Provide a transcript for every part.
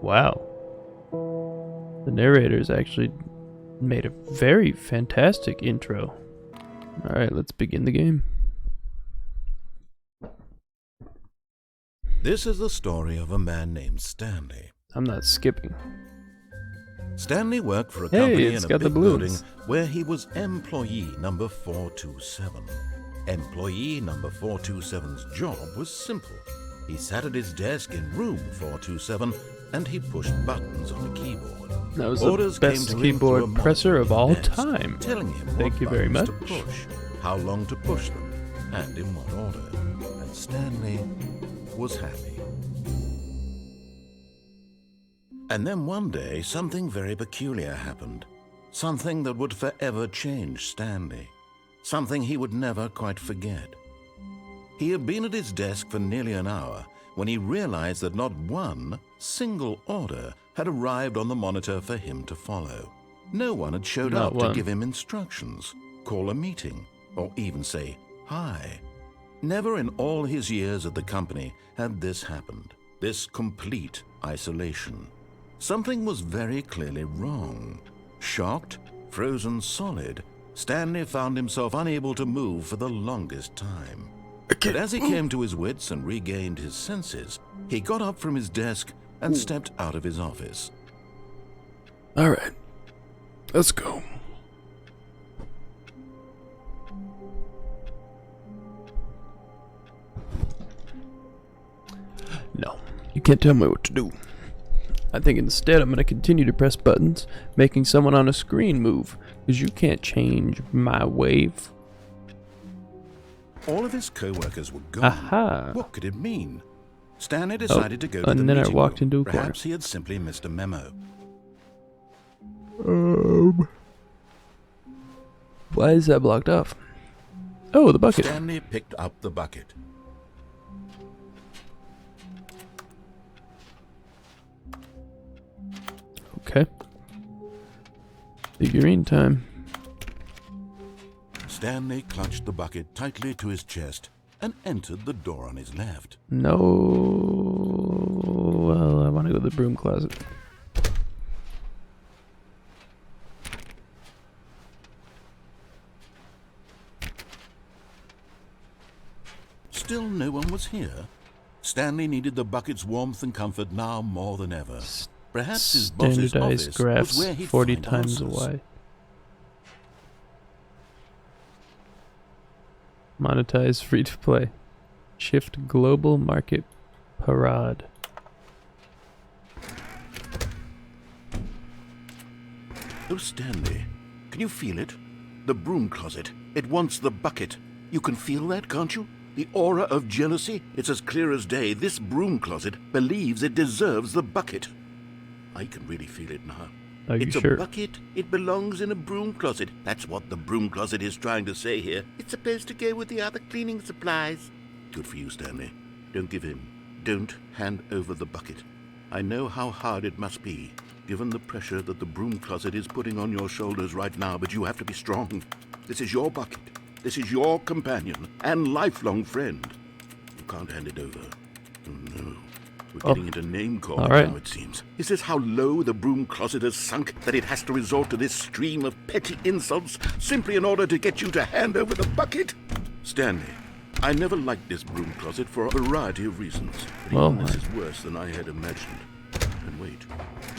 Wow. The narrators actually made a very fantastic intro. Alright, let's begin the game. This is the story of a man named Stanley. I'm not skipping. Stanley worked for a company it's in a got the big building balloons. where he was employee number 427. Employee number 427's job was simple. He sat at his desk in room 427 and he pushed buttons on a keyboard. That was Orders the came best to him through a keyboard monitor presser of all desk, time. telling him Thank what you very buttons much. to push, how long to push them, and in what order. And Stanley was happy. And then one day, something very peculiar happened. Something that would forever change Stanley. Something he would never quite forget. He had been at his desk for nearly an hour when he realized that not one single order had arrived on the monitor for him to follow. No one had showed Not up one. to give him instructions, call a meeting, or even say hi. Never in all his years at the company had this happened, this complete isolation. Something was very clearly wrong. Shocked, frozen solid, Stanley found himself unable to move for the longest time. But as he came to his wits and regained his senses, he got up from his desk and stepped out of his office. Alright, let's go. No, you can't tell me what to do. I think instead I'm going to continue to press buttons, making someone on a screen move, because you can't change my wave. All of his co-workers were gone. Aha! What could it mean? Stanley decided to go to the and then I meeting walked room. into a corner. Perhaps he had simply missed a memo. Why is that blocked off? Oh, the bucket. Stanley picked up the bucket. Okay. Figurine time. Stanley clutched the bucket tightly to his chest and entered the door on his left. No. Well, I want to go to the broom closet. Still no one was here. Stanley needed the bucket's warmth and comfort now more than ever. Perhaps his boss's Standardized office graphs was where he'd 40 find times answers. wide. Monetize free to play. Shift global market parade. Oh, Stanley, can you feel it? The broom closet. It wants the bucket. You can feel that, can't you? The aura of jealousy. It's as clear as day. This broom closet believes it deserves the bucket. I can really feel it now. Are you It's sure? a bucket. It belongs in a broom closet. That's what the broom closet is trying to say here. It's supposed to go with the other cleaning supplies. Good for you, Stanley. Don't give in. Don't hand over the bucket. I know how hard it must be, given the pressure that the broom closet is putting on your shoulders right now, but you have to be strong. This is your bucket. This is your companion and lifelong friend. You can't hand it over. Oh, no. We're getting into name-calling all right. now, it seems. Is this how low the broom closet has sunk, that it has to resort to this stream of petty insults simply in order to get you to hand over the bucket? Stanley, I never liked this broom closet for a variety of reasons. But Well, even this is worse than I had imagined. And wait,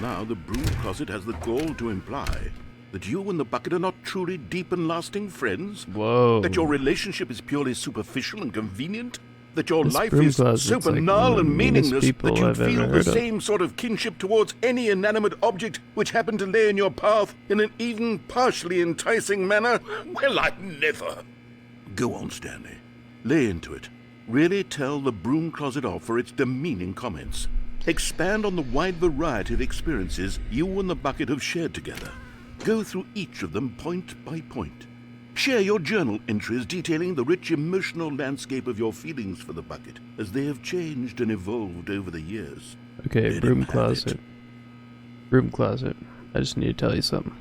now the broom closet has the gall to imply that you and the bucket are not truly deep and lasting friends? Whoa. That your relationship is purely superficial and convenient? That your This life broom is so closet's like banal one of the and meanest meaningless people that you I've ever feel the heard of. same sort of kinship towards any inanimate object which happened to lay in your path in an even partially enticing manner? Well, I never. Go on, Stanley. Lay into it. Really tell the broom closet off for its demeaning comments. Expand on the wide variety of experiences you and the bucket have shared together. Go through each of them point by point. Share your journal entries detailing the rich emotional landscape of your feelings for the bucket as they have changed and evolved over the years. Okay, Let broom him have closet. it. Broom closet. I just need to tell you something.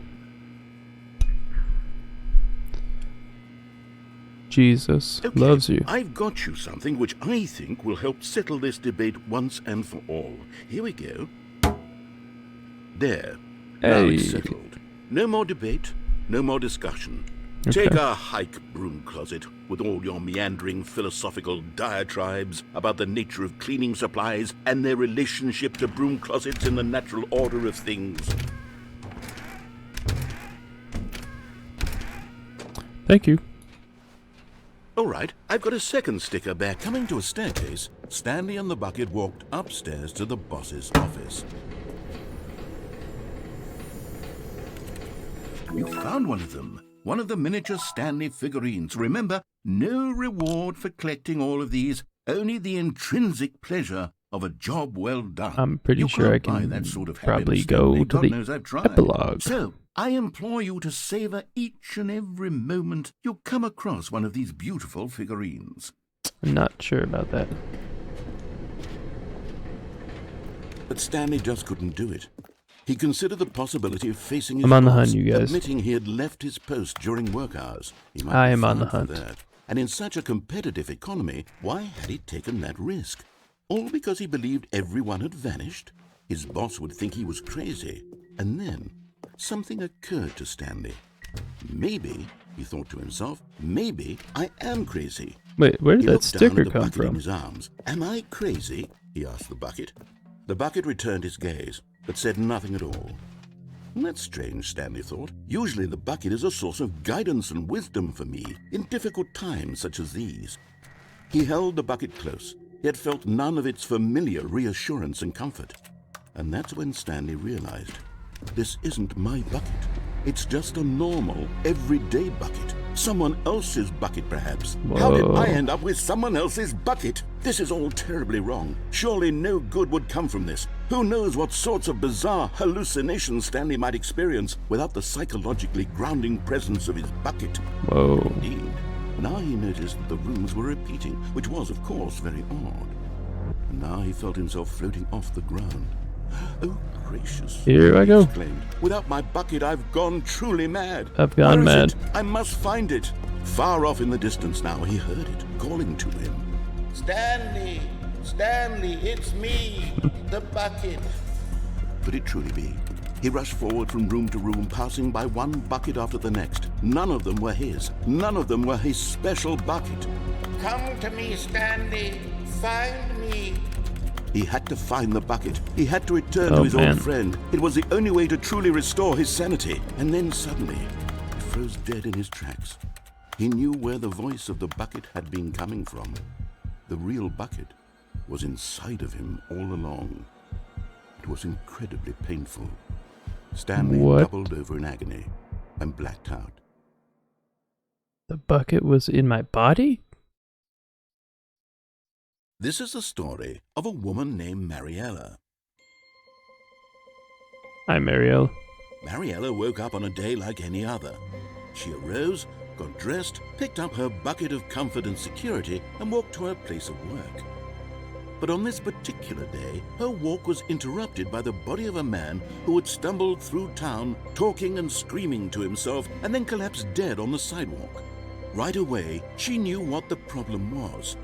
Jesus Okay, loves you. I've got you something which I think will help settle this debate once and for all. Here we go. There. Now Hey. it's settled. No more debate, no more discussion. Okay. Take a hike, Broom Closet, with all your meandering philosophical diatribes about the nature of cleaning supplies and their relationship to broom closets in the natural order of things. Thank you. All right, I've got a second sticker there. Coming to a staircase, Stanley and the bucket walked upstairs to the boss's office. You found one of them. One of the miniature Stanley figurines. Remember, no reward for collecting all of these, only the intrinsic pleasure of a job well done. I'm pretty sure I can that sort of probably happiness, go Stanley. to God the knows I've tried. epilogue. So, I implore you to savor each and every moment you come across one of these beautiful figurines. I'm not sure about that. But Stanley just couldn't do it. He considered the possibility of facing his I'm on the boss, hunt, you guys. admitting he had left his post during work hours. He might I be am on the fined for hunt. that. And in such a competitive economy, why had he taken that risk? All because he believed everyone had vanished? His boss would think he was crazy. And then, something occurred to Stanley. Maybe, he thought to himself, maybe I am crazy. Wait, where did He that looked down sticker at the come bucket in from? his arms. Am I crazy? He asked the bucket. The bucket returned his gaze, but said nothing at all. That's strange, Stanley thought. Usually the bucket is a source of guidance and wisdom for me in difficult times such as these. He held the bucket close, yet felt none of its familiar reassurance and comfort. And that's when Stanley realized, this isn't my bucket. It's just a normal, everyday bucket. Someone else's bucket, perhaps. How did I end up with someone else's bucket? This is all terribly wrong. Surely no good would come from this. Who knows what sorts of bizarre hallucinations Stanley might experience without the psychologically grounding presence of his bucket. Whoa. Indeed. Now he noticed that the rooms were repeating, which was, of course, very odd. And now he felt himself floating off the ground. Oh, gracious. Here I go. He exclaimed. Without my bucket, I've gone truly mad. I've gone Where mad. is it? I must find it. Far off in the distance now, he heard it, calling to him. Stanley! Stanley, it's me, the bucket. Could it truly be? He rushed forward from room to room, passing by one bucket after the next. None of them were his. None of them were his special bucket. Come to me, Stanley. Find me. He had to find the bucket. He had to return to his old friend. It was the only way to truly restore his sanity. And then suddenly, he froze dead in his tracks. He knew where the voice of the bucket had been coming from. The real bucket was inside of him all along. It was incredibly painful. Stanley doubled over in agony and blacked out. The bucket was in my body? This is the story of a woman named Mariella. Hi, Marielle. Mariella woke up on a day like any other. She arose, got dressed, picked up her bucket of comfort and security, and walked to her place of work. But on this particular day, her walk was interrupted by the body of a man who had stumbled through town, talking and screaming to himself, and then collapsed dead on the sidewalk. Right away, she knew what the problem was.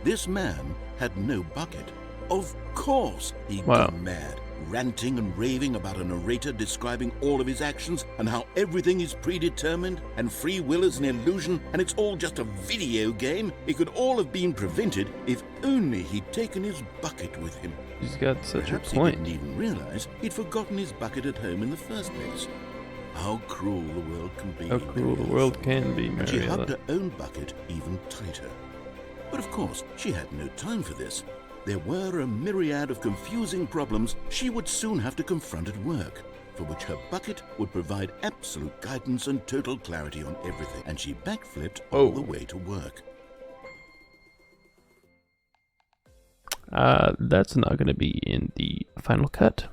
This man had no bucket. Of course he'd gone mad, ranting and raving about a narrator describing all of his actions and how everything is predetermined and free will is an illusion and it's all just a video game. It could all have been prevented if only he'd taken his bucket with him. He's got such Perhaps a point. He didn't even realize he'd forgotten his bucket at home in the first place. How cruel the world can be. How cruel the world can be, And she hugged Mariella. her own bucket even tighter. But of course, she had no time for this. There were a myriad of confusing problems she would soon have to confront at work, for which her bucket would provide absolute guidance and total clarity on everything, and she backflipped all the way to work. That's not going to be in the final cut.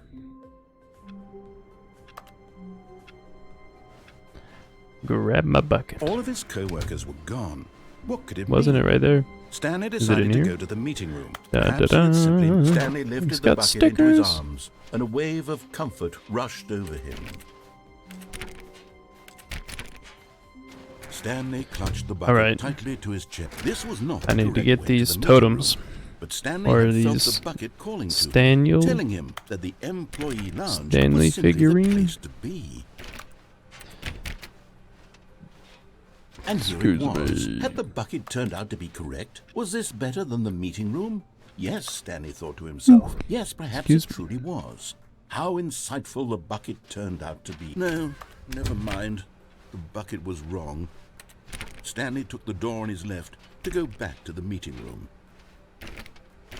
Grab my bucket. All of his co-workers were gone. What could it be? Wasn't it right there? Stanley Is it decided in to here? go to the meeting room. Da, Perhaps da, it's simply da. Stanley lifted It's the got bucket into his stickers. arms, and a wave of comfort rushed over him. Stanley clutched the bucket Alright. tightly to his chest. This was not I the need to correct get way these the meeting totems. room. But Stanley Or had felt these the bucket calling to him, Staniel telling him that the employee lounge Stanley was simply figurine? the place to be. And here it Excuse was. me. Had the bucket turned out to be correct? Was this better than the meeting room? Yes, Stanley thought to himself. Yes, perhaps Excuse it truly was. How insightful the bucket turned out to be. No, never mind. The bucket was wrong. Stanley took the door on his left to go back to the meeting room.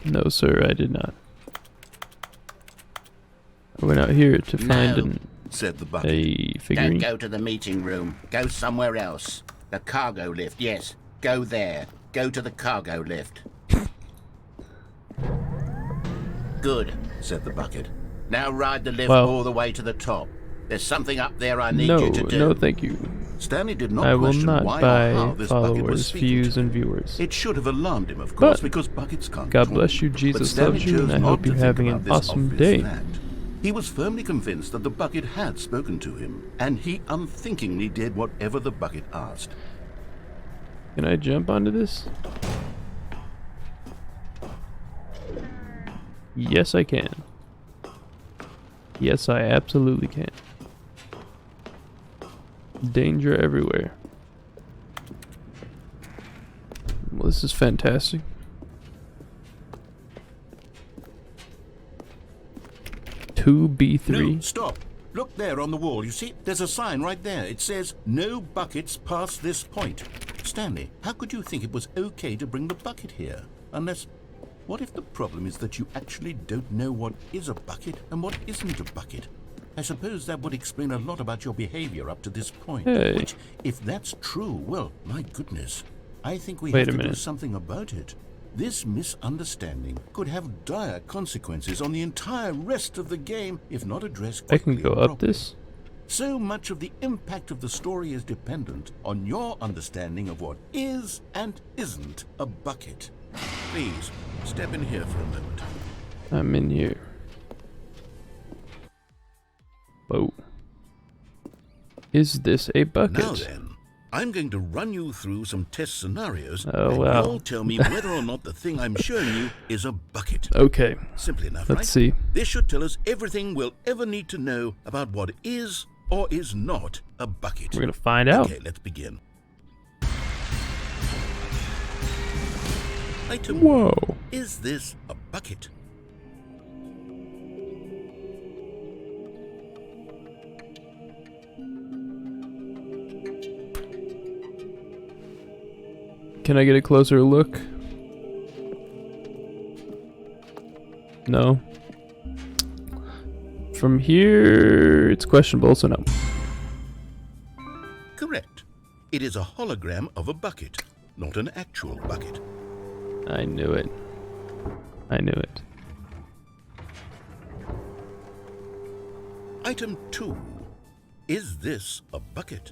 No, sir, I did not. I went out here to find Said the bucket. a figurine. Don't go to the meeting room. Go somewhere else. The cargo lift, yes. Go there. Go to the cargo lift. Good, said the bucket. Now ride the lift Well, all the way to the top. There's something up there I need No, you to do. no, thank you. Stanley did not I will question not why or buy how this bucket was followers, speaking views, to him. and viewers. It should have alarmed him, of course, But because buckets can't God talk. bless you, But Jesus Stanley loves you, chose and I not hope to you're think having about an this awesome obvious day. fact. He was firmly convinced that the bucket had spoken to him, and he unthinkingly did whatever the bucket asked. Can I jump onto this? Yes, I can. Yes, I absolutely can. Danger everywhere. Well, this is fantastic. Two B3. No, stop. Look there on the wall. You see, there's a sign right there. It says, no buckets past this point. Stanley, how could you think it was okay to bring the bucket here? Unless, what if the problem is that you actually don't know what is a bucket and what isn't a bucket? I suppose that would explain a lot about your behavior up to this point. Hey. Which, if that's true, well, my goodness, I think we Wait have a to do minute. something about it. This misunderstanding could have dire consequences on the entire rest of the game if not addressed I can quickly go and up properly. this. So much of the impact of the story is dependent on your understanding of what is and isn't a bucket. Please, step in here for a moment. I'm in here. Whoa. Is this a bucket? Now then, I'm going to run you through some test scenarios, Oh, and wow. you'll tell me whether or not the thing I'm showing you is a bucket. Okay. Simple enough, Let's right? see. This should tell us everything we'll ever need to know about what is or is not a bucket. We're gonna find out. Okay, let's begin. Item Whoa. 1. Is this a bucket? Can I get a closer look? No. From here, it's questionable, so no. Correct. It is a hologram of a bucket, not an actual bucket. I knew it. I knew it. Item 2. Is this a bucket?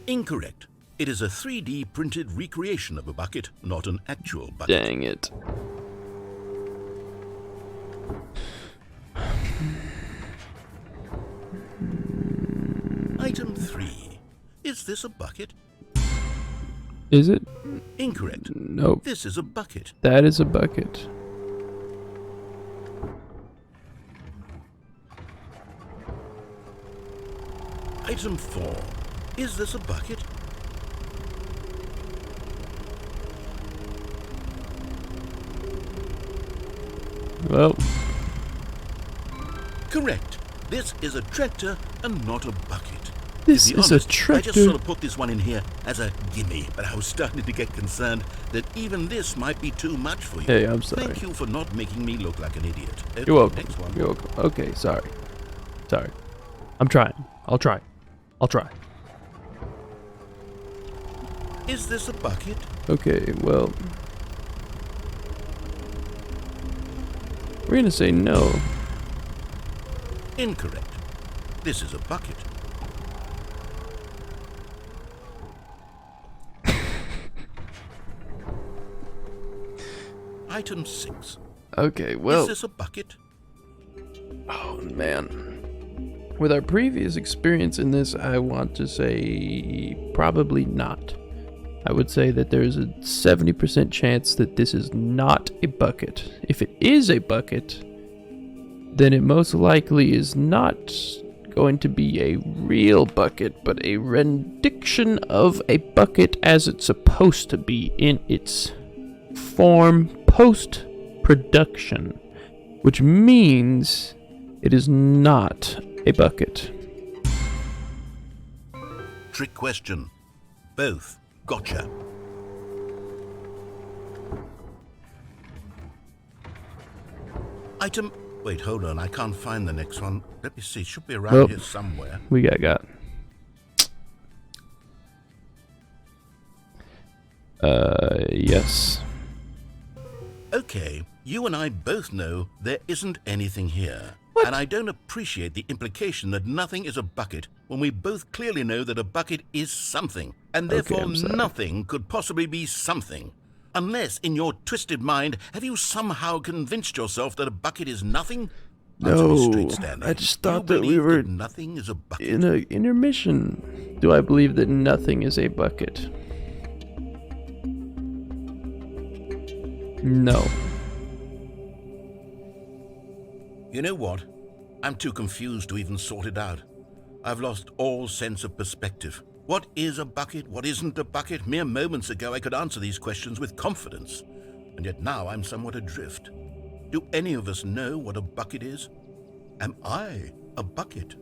Incorrect. It is a 3D printed recreation of a bucket, not an actual bucket. Dang it. Item 3. Is this a bucket? Is it? Incorrect. Nope. This is a bucket. That is a bucket. Item 4. Is this a bucket? Well, Correct. This is a tractor and not a bucket. this To be is a honest, I tractor. just sort of put this one in here as a gimme, but I was starting to get concerned that even this might be too much for you. Hey, I'm sorry. Thank you for not making me look like an idiot. Okay, You're welcome. Next one. You're welcome. Okay, sorry. Sorry. I'm trying. I'll try. I'll try. Is this a bucket? Okay, well. We're gonna say no. Incorrect. This is a bucket. Item 6. Okay, Is well, this a bucket? oh man. With our previous experience in this, I want to say probably not. I would say that there's a 70% chance that this is not a bucket. If it is a bucket, then it most likely is not going to be a real bucket, but a rendition of a bucket as it's supposed to be in its form post-production, which means it is not a bucket. Trick question. Both. Gotcha. Item... Wait, hold on. I can't find the next one. Let me see. It should be around Well, here somewhere. We got. Yes. Okay, you and I both know there isn't anything here. What? And I don't appreciate the implication that nothing is a bucket when we both clearly know that a bucket is something. And therefore I'm sorry. nothing could possibly be something. Unless, in your twisted mind, have you somehow convinced yourself that a bucket is nothing? Answer me straight, No, Stanley. I just Do you thought that we believe were nothing is a bucket. in an intermission. Do I believe that nothing is a bucket? No. You know what? I'm too confused to even sort it out. I've lost all sense of perspective. What is a bucket? What isn't a bucket? Mere moments ago I could answer these questions with confidence. And yet now I'm somewhat adrift. Do any of us know what a bucket is? Am I a bucket?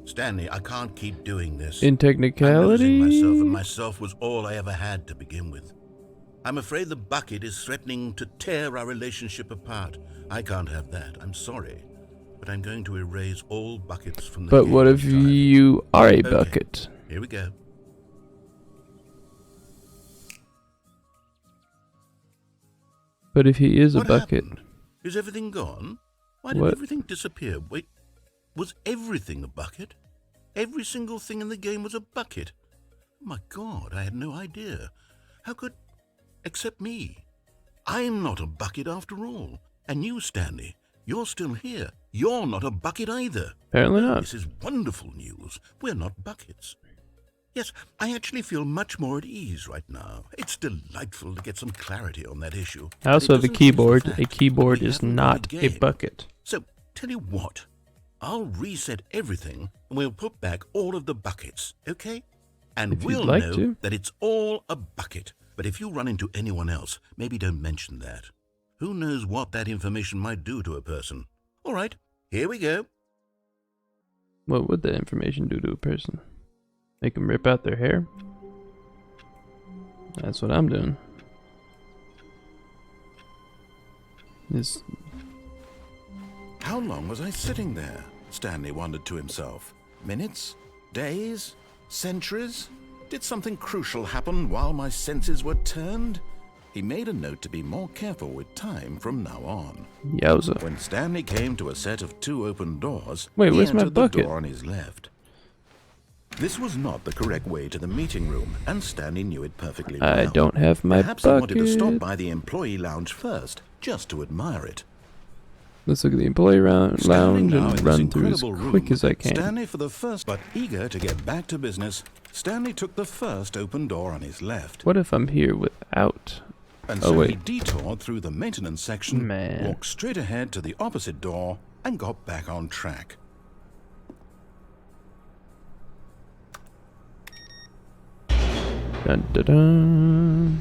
Stanley, I can't keep doing this. In I'm losing technicality, myself, and myself was all I ever had to begin with. I'm afraid the bucket is threatening to tear our relationship apart. I can't have that. I'm sorry. But I'm going to erase all buckets from the but game what if entirely. you are a Okay. bucket? Here we go. But if he is a What bucket, happened? Is everything gone? Why did What? everything disappear? Wait, was everything a bucket? Every single thing in the game was a bucket? Oh my God, I had no idea. How could... Except me. I'm not a bucket after all. And you, Stanley, you're still here. You're not a bucket either. apparently not. This is wonderful news. We're not buckets. Yes, I actually feel much more at ease right now. It's delightful to get some clarity on that issue. I also It have a doesn't change the keyboard. fact A that keyboard we is haven't won not the a game. bucket. So, tell you what. I'll reset everything and we'll put back all of the buckets, okay? And If you'd we'll like know to. that it's all a bucket. But if you run into anyone else, maybe don't mention that. Who knows what that information might do to a person? All right, here we go. What would that information do to a person? Make them rip out their hair? That's what I'm doing. This How long was I sitting there? Stanley wondered to himself. Minutes? Days? Centuries? Did something crucial happen while my senses were turned? He made a note to be more careful with time from now on. yowza. When Stanley came to a set of 2 open doors, Wait, he where's my entered the bucket? door on his left. This was not the correct way to the meeting room, and Stanley knew it perfectly well. I don't have my Perhaps he wanted to stop bucket. by the employee lounge first, just to admire it. Let's look at the employee lounge Standing now in and this run through as incredible quick room, as I can. Stanley for the first, but eager to get back to business, Stanley took the first open door on his left. What if I'm here without? And Oh, so wait. he detoured through the maintenance section, Man. walked straight ahead to the opposite door, and got back on track. Dun, dun, dun.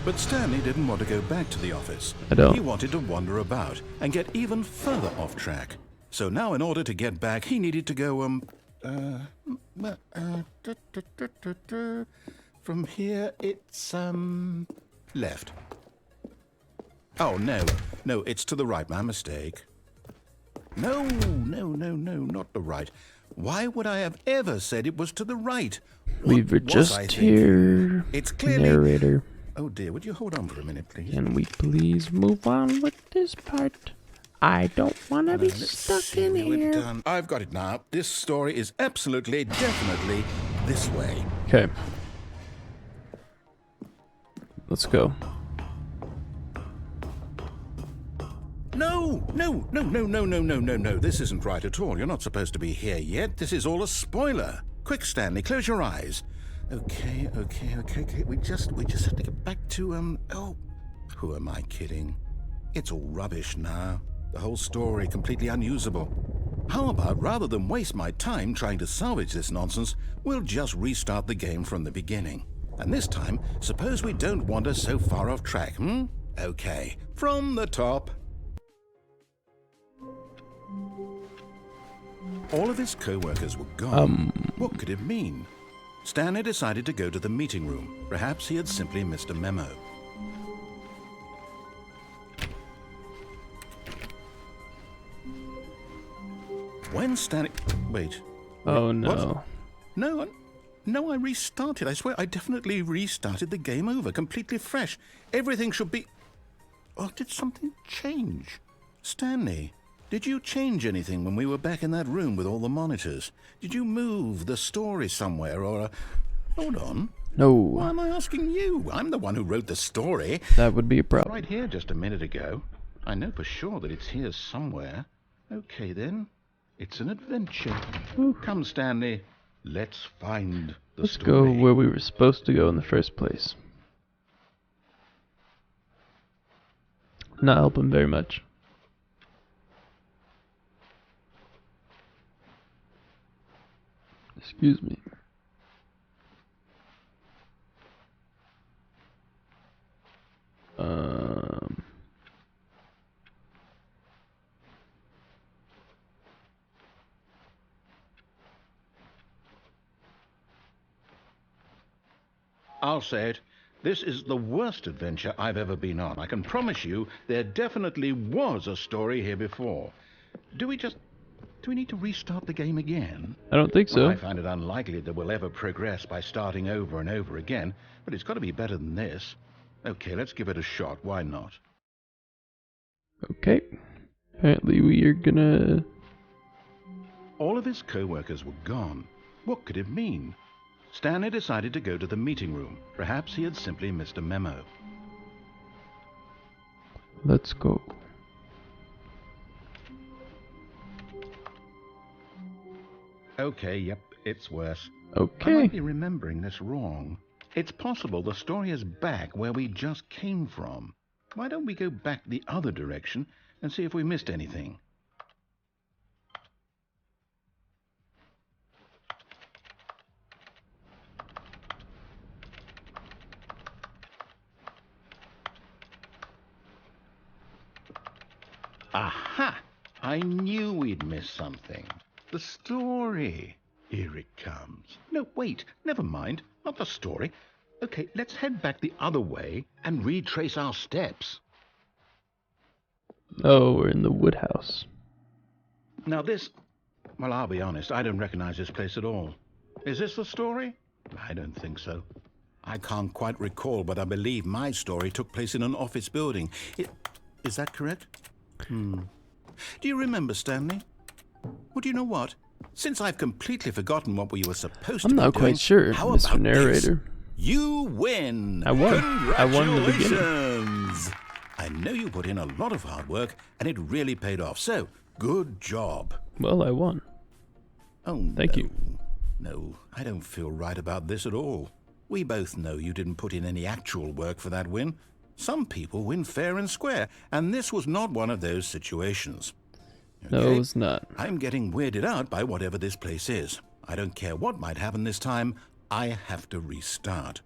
But Stanley didn't want to go back to the office. I don't. He wanted to wander about and get even further off track. So now in order to get back, he needed to go, from here it's, left. Oh, no, it's to the right, my mistake. No, not the right. Why would I have ever said it was to the right? We What were was just I thinking? here. It's clearly... Narrator. Oh dear, would you hold on for a minute, please? Can we please move on with this part? I don't want to be Let's stuck see, in we were here. done. I've got it now. This story is absolutely, definitely this way. Okay. let's go. No, no, no, no, no, no, no, no, no. This isn't right at all. You're not supposed to be here yet. This is all a spoiler. Quick, Stanley, close your eyes. Okay. We just have to get back to, oh, who am I kidding? It's all rubbish now. The whole story completely unusable. How about, rather than waste my time trying to salvage this nonsense, we'll just restart the game from the beginning. And this time, suppose we don't wander so far off track, hmm? Okay, from the top. All of his co-workers were gone. What could it mean? Stanley decided to go to the meeting room. Perhaps he had simply missed a memo. When Stanley... Wait. Oh no. What? No, I restarted. I swear, I definitely restarted the game over, completely fresh. Everything should be... Oh, did something change? Stanley, did you change anything when we were back in that room with all the monitors? Did you move the story somewhere or... Hold on. No. Why am I asking you? I'm the one who wrote the story. That would be a problem. Right here just a minute ago. I know for sure that it's here somewhere. Okay, then. It's an adventure. Ooh. Come, Stanley. Let's find the Let's story. go where we were supposed to go in the first place. Not helping very much. Excuse me. I'll say it. This is the worst adventure I've ever been on. I can promise you there definitely was a story here before. Do we need to restart the game again? I don't think so. Well, I find it unlikely that we'll ever progress by starting over and over again, but it's got to be better than this. Okay, let's give it a shot. Why not? Okay. Apparently we are gonna... All of his co-workers were gone. What could it mean? Stanley decided to go to the meeting room. Perhaps he had simply missed a memo. Let's go. Okay, yep, it's worse. Okay. I might be remembering this wrong. It's possible the story is back where we just came from. Why don't we go back the other direction and see if we missed anything? Aha! I knew we'd missed something. The story. Here it comes. No, wait, never mind. Not the story. Okay, let's head back the other way and retrace our steps. Oh, we're in the wood house. Now this... Well, I'll be honest, I don't recognize this place at all. Is this the story? I don't think so. I can't quite recall, but I believe my story took place in an office building. Is that correct? Do you remember, Stanley? Well, do you know what? Since I've completely forgotten what we were supposed to be doing... I'm not quite sure, how Mr. about Narrator. This? You win! I won. I won in the beginning. Congratulations! I know you put in a lot of hard work, and it really paid off. So, good job. Well, I won. Oh, Thank you. No, I don't feel right about this at all. We both know you didn't put in any actual work for that win. Some people win fair and square, and this was not one of those situations. Okay? No, it's not. I'm getting weirded out by whatever this place is. I don't care what might happen this time. I have to restart.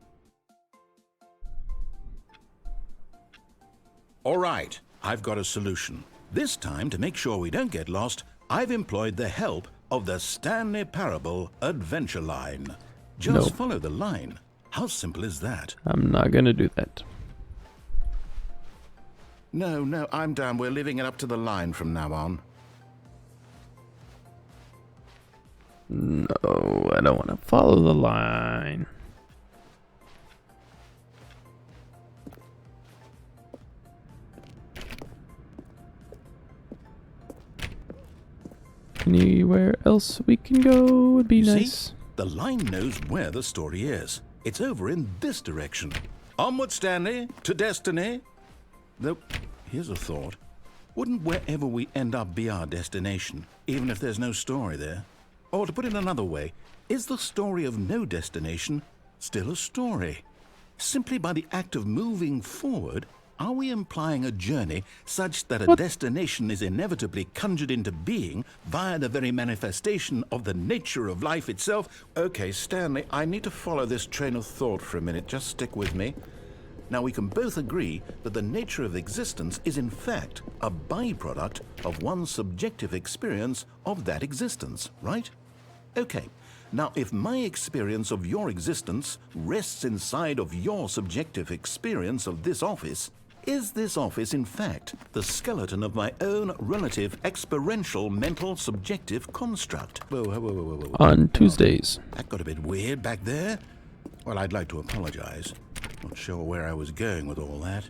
All right, I've got a solution. This time, to make sure we don't get lost, I've employed the help of the Stanley Parable Adventure Line. Just follow the line. How simple is that? I'm not gonna do that. No, I'm down. We're leaving it up to the line from now on. No, I don't want to follow the line. Anywhere else we can go would be nice. See? The line knows where the story is. It's over in this direction. Onward, Stanley, to destiny. Though, here's a thought. Wouldn't wherever we end up be our destination, even if there's no story there? Or to put it another way, is the story of no destination still a story? Simply by the act of moving forward, are we implying a journey such that a destination is inevitably conjured into being via the very manifestation of the nature of life itself? Okay, Stanley, I need to follow this train of thought for a minute. Just stick with me. Now, we can both agree that the nature of existence is in fact a byproduct of one's subjective experience of that existence, right? Okay. Now, if my experience of your existence rests inside of your subjective experience of this office, is this office, in fact, the skeleton of my own relative experiential mental subjective construct? Whoa. On Tuesdays. That got a bit weird back there. Well, I'd like to apologize. Not sure where I was going with all that.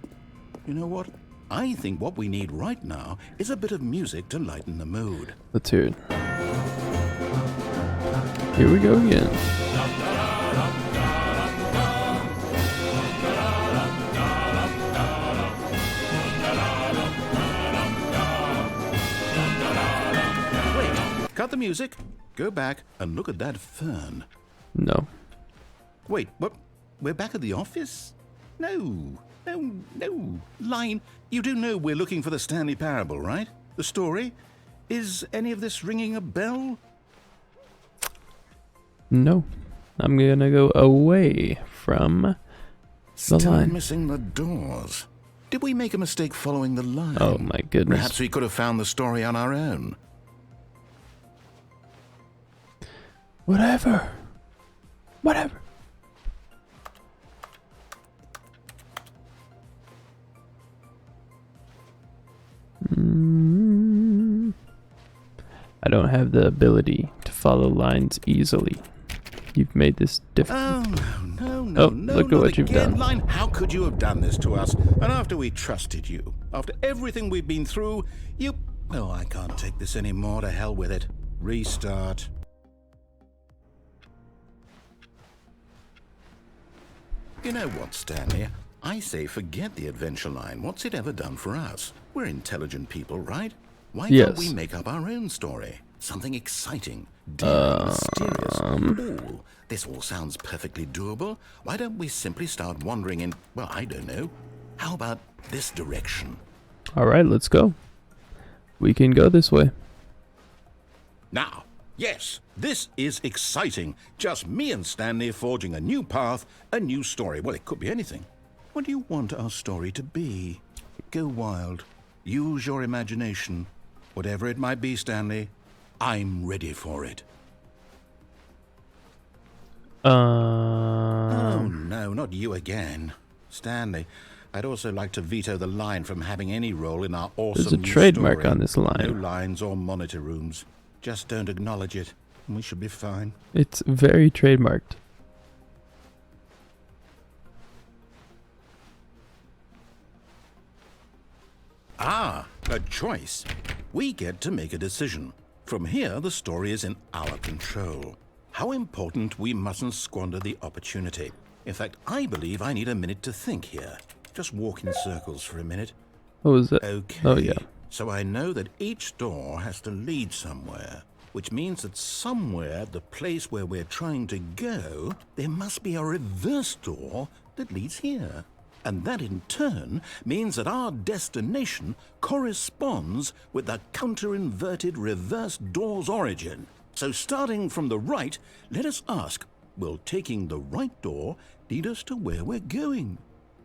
You know what? I think what we need right now is a bit of music to lighten the mood. Let's hear it. Here we go again. Wait, cut the music. Go back and look at that fern. No. Wait, what? We're back at the office? No. Line, you do know we're looking for the Stanley Parable, right? The story? Is any of this ringing a bell? No. I'm gonna go away from the Still line. missing the doors. Did we make a mistake following the line? Oh my goodness. Perhaps we could have found the story on our own. Whatever. I don't have the ability to follow lines easily. You've made this difficult. Oh, no, Look at what you've done. Line. How could you have done this to us? And after we trusted you, after everything we've been through, you... Oh, I can't take this anymore. To hell with it. Restart. You know what, Stanley? I say forget the adventure line. What's it ever done for us? We're intelligent people, right? Why can't we make up our own story? Something exciting, daring, mysterious. Ooh, this all sounds perfectly doable. Why don't we simply start wandering in, well, I don't know. How about this direction? Alright, let's go. We can go this way. Now, yes, this is exciting. Just me and Stanley forging a new path, a new story. Well, it could be anything. What do you want our story to be? Go wild. Use your imagination. Whatever it might be, Stanley, I'm ready for it. Oh, no, not you again. Stanley, I'd also like to veto the line from having any role in our awesome There's a new trademark story. on this line. No lines or monitor rooms. Just don't acknowledge it, and we should be fine. It's very trademarked. Ah, a choice. We get to make a decision. From here, the story is in our control. How important we mustn't squander the opportunity. In fact, I believe I need a minute to think here. Just walk in circles for a minute. What was that? Okay. Oh, yeah. So I know that each door has to lead somewhere, which means that somewhere, the place where we're trying to go, there must be a reverse door that leads here. And that in turn means that our destination corresponds with the counter-inverted reverse door's origin. So starting from the right, let us ask, will taking the right door lead us to where we're going?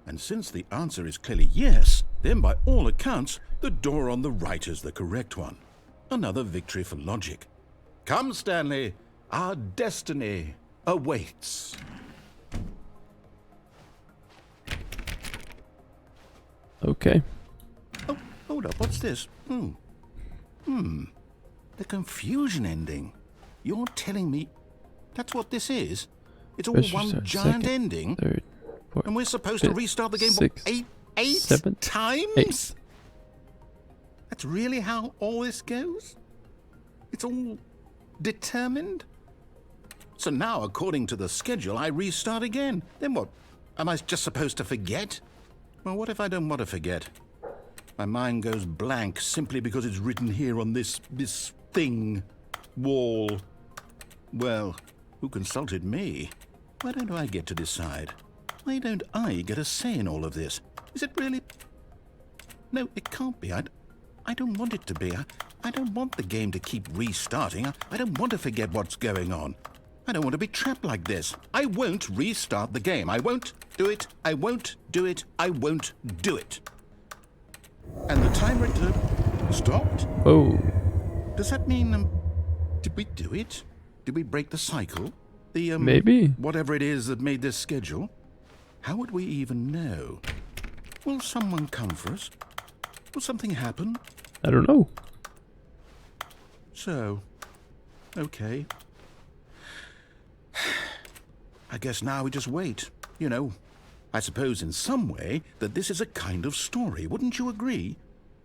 And since the answer is clearly yes, then by all accounts, the door on the right is the correct one. Another victory for logic. Come, Stanley, our destiny awaits. Okay. Oh, hold up, what's this? The confusion ending. You're telling me that's what this is? It's all First one restart, giant second, ending? Third, fourth, And we're supposed to fifth, restart the game sixth, eight seventh, times? eighth. That's really how all this goes? It's all determined? So now, according to the schedule, I restart again. Then what? Am I just supposed to forget? Well, what if I don't want to forget? My mind goes blank simply because it's written here on this thing, wall. Well, who consulted me? Why don't I get to decide? Why don't I get a say in all of this? Is it really? No, it can't be. I don't want it to be. I don't want the game to keep restarting. I don't want to forget what's going on. I don't want to be trapped like this. I won't restart the game. I won't do it. I won't do it. I won't do it. And the timer stopped? Oh. Does that mean, did we do it? Did we break the cycle? The, Maybe. whatever it is that made this schedule? How would we even know? Will someone come for us? Will something happen? I don't know. So, okay. I guess now we just wait. You know, I suppose in some way that this is a kind of story. Wouldn't you agree?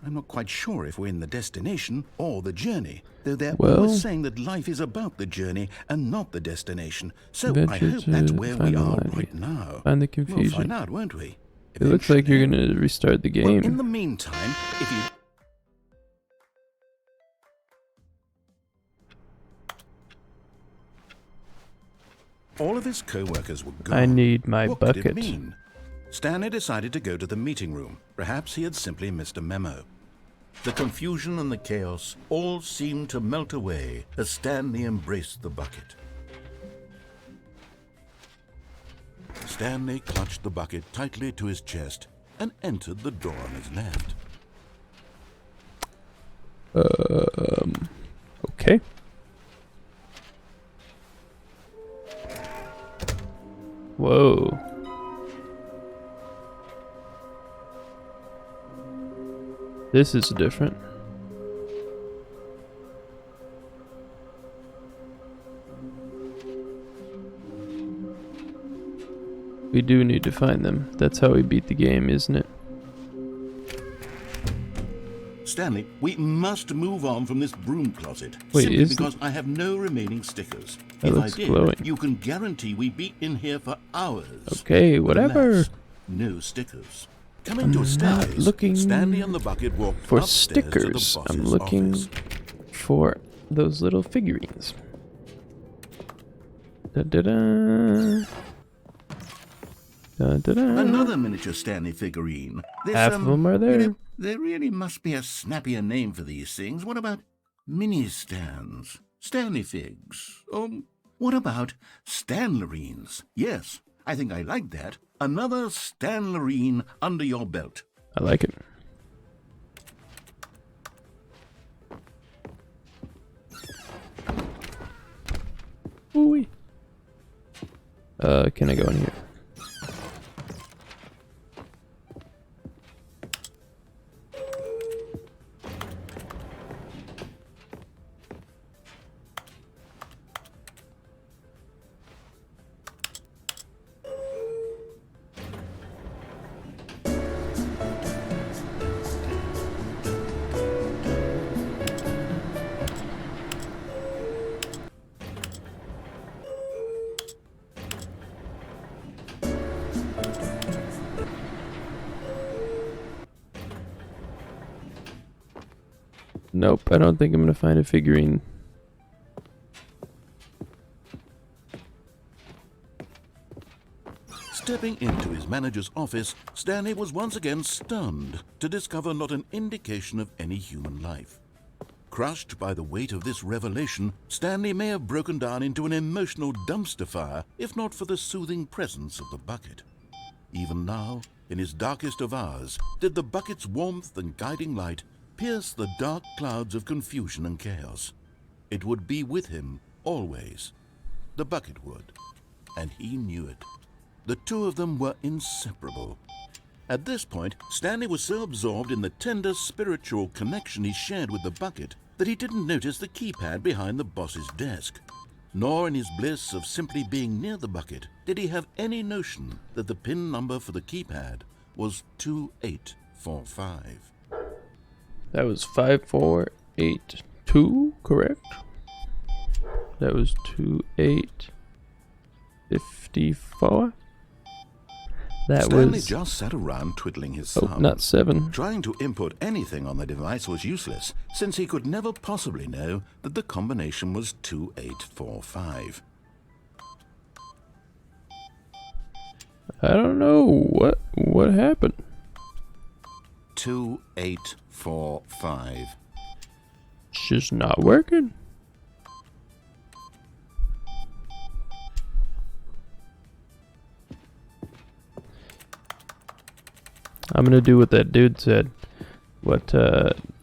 I'm not quite sure if we're in the destination or the journey, though they're always saying that life is about the journey and not the destination. So I hope that's where we are right now. Find the confusion. We'll find out, won't we? It looks like you're going to restart the game. Well, in the meantime, if you... All of his co-workers were gone. I need my what bucket. Could it mean? Stanley decided to go to the meeting room. Perhaps he had simply missed a memo. The confusion and the chaos all seemed to melt away as Stanley embraced the bucket. Stanley clutched the bucket tightly to his chest and entered the door on his left. Okay. Whoa. This is different. We do need to find them. That's how we beat the game, isn't it? Stanley, we must move on from this broom closet. Wait, simply is because I have no remaining stickers. That If looks I did, glowing. you can guarantee we'd be in here for hours. Okay, whatever. Alas, no stickers. Coming to a staircase, looking Stanley and the bucket walked for upstairs to the stickers. boss's I'm looking office. for those little figurines. Da da da. Da da da. Another miniature Stanley figurine. This, Half of them are there. You know, there really must be a snappier name for these things. What about mini stands? Stanley figs? What about Stanlerines? Yes, I think I like that. Another Stanlerine under your belt. I like it. Ooh. Can I go in here? Nope, I don't think I'm gonna find a figurine. Stepping into his manager's office, Stanley was once again stunned to discover not an indication of any human life. Crushed by the weight of this revelation, Stanley may have broken down into an emotional dumpster fire if not for the soothing presence of the bucket. Even now, in his darkest of hours, did the bucket's warmth and guiding light pierce the dark clouds of confusion and chaos. It would be with him always. The bucket would, and he knew it. The two of them were inseparable. At this point, Stanley was so absorbed in the tender spiritual connection he shared with the bucket that he didn't notice the keypad behind the boss's desk. Nor in his bliss of simply being near the bucket did he have any notion that the PIN number for the keypad was 2845. That was 5482, correct? That was 2854. That Stanley was... just sat around twiddling his Oh, thumb. not 7. Trying to input anything on the device was useless, since he could never possibly know that the combination was 2845. I don't know. What happened? 2845. It's just not working. I'm gonna do what that dude said. What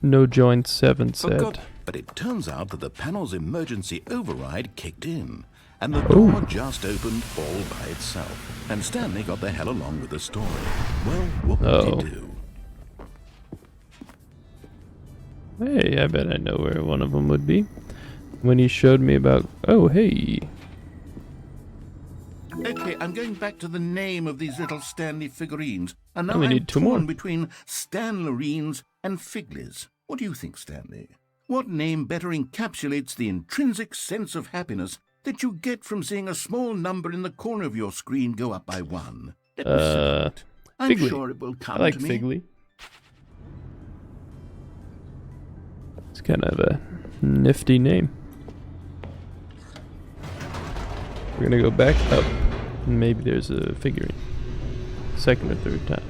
No Joint 7 said. But it turns out that the panel's emergency override kicked in, and the door just opened all by itself. And Stanley got the hell along with the story. Well, what would he do? Hey, I bet I know where one of them would be. When he showed me about... Oh, hey. Okay, I'm going back to the name of these little Stanley figurines. And now we I'm need 2 more. torn between Stanlerines and Figlies. What do you think, Stanley? What name better encapsulates the intrinsic sense of happiness that you get from seeing a small number in the corner of your screen go up by 1? Let me sit on it. I'm Figley. sure it will come I like to me. Figley. It's kind of a nifty name. We're gonna go back up. Maybe there's a figurine. Second or third time.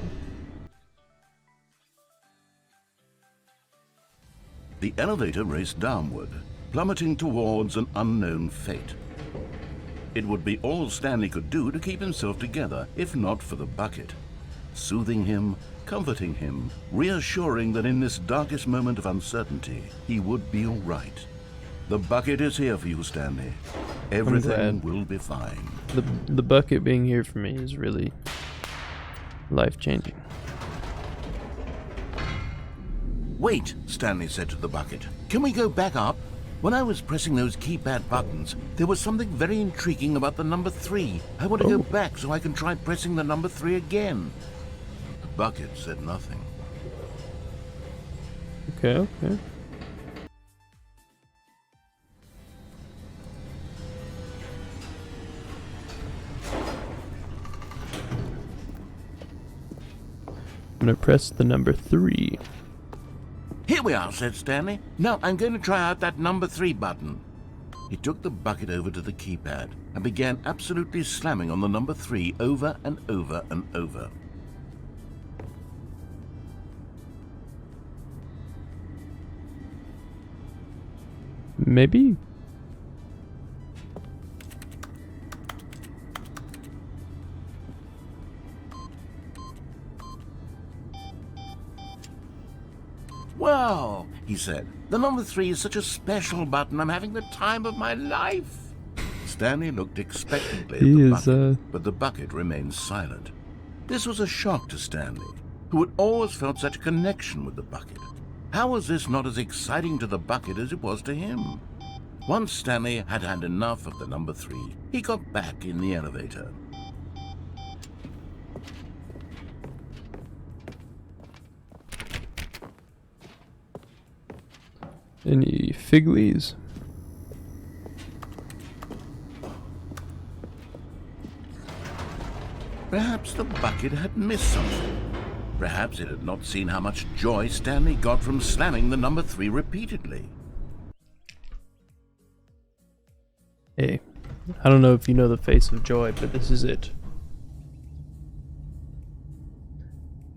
The elevator raced downward, plummeting towards an unknown fate. It would be all Stanley could do to keep himself together, if not for the bucket. Soothing him, comforting him, reassuring that in this darkest moment of uncertainty, he would be all right. The bucket is here for you, Stanley. Everything will be fine. The bucket being here for me is really life-changing. Wait, Stanley said to the bucket. Can we go back up? When I was pressing those keypad buttons, there was something very intriguing about the number 3. I want to go back so I can try pressing the number 3 again. The bucket said nothing. Okay. I'm gonna press the number 3. Here we are, said Stanley. Now I'm going to try out that number 3 button. He took the bucket over to the keypad and began absolutely slamming on the number 3 over and over and over. Maybe. Well, he said, the number 3 is such a special button. I'm having the time of my life. Stanley looked expectantly He at the is, bucket, but the bucket remained silent. This was a shock to Stanley, who had always felt such a connection with the bucket. How was this not as exciting to the bucket as it was to him? Once Stanley had had enough of the number 3, he got back in the elevator. Any Figlies? Perhaps the bucket had missed something. Perhaps it had not seen how much joy Stanley got from slamming the number 3 repeatedly. Hey, I don't know if you know the face of joy, but this is it.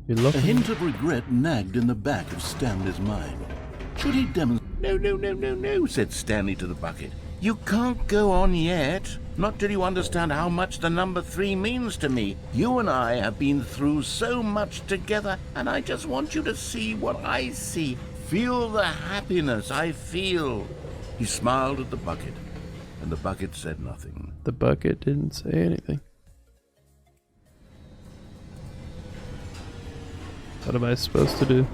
You're A looking. hint of regret nagged in the back of Stanley's mind. Should he demonstrate? No, said Stanley to the bucket. You can't go on yet. Not till you understand how much the number 3 means to me. You and I have been through so much together, and I just want you to see what I see. Feel the happiness I feel. He smiled at the bucket, and the bucket said nothing. The bucket didn't say anything. What am I supposed to do?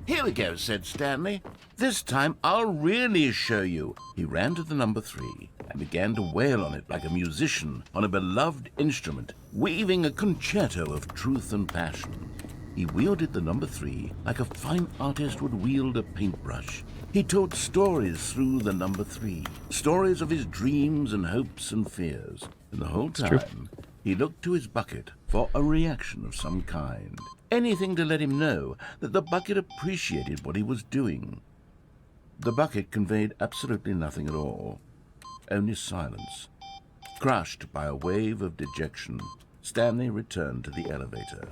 Here we go, said Stanley. This time I'll really show you. He ran to the number 3 and began to wail on it like a musician on a beloved instrument, weaving a concerto of truth and passion. He wielded the number 3 like a fine artist would wield a paintbrush, He told stories through the number 3, stories of his dreams and hopes and fears. And the whole time, he looked to his bucket for a reaction of some kind. Anything to let him know that the bucket appreciated what he was doing. The bucket conveyed absolutely nothing at all, only silence. Crushed by a wave of dejection, Stanley returned to the elevator.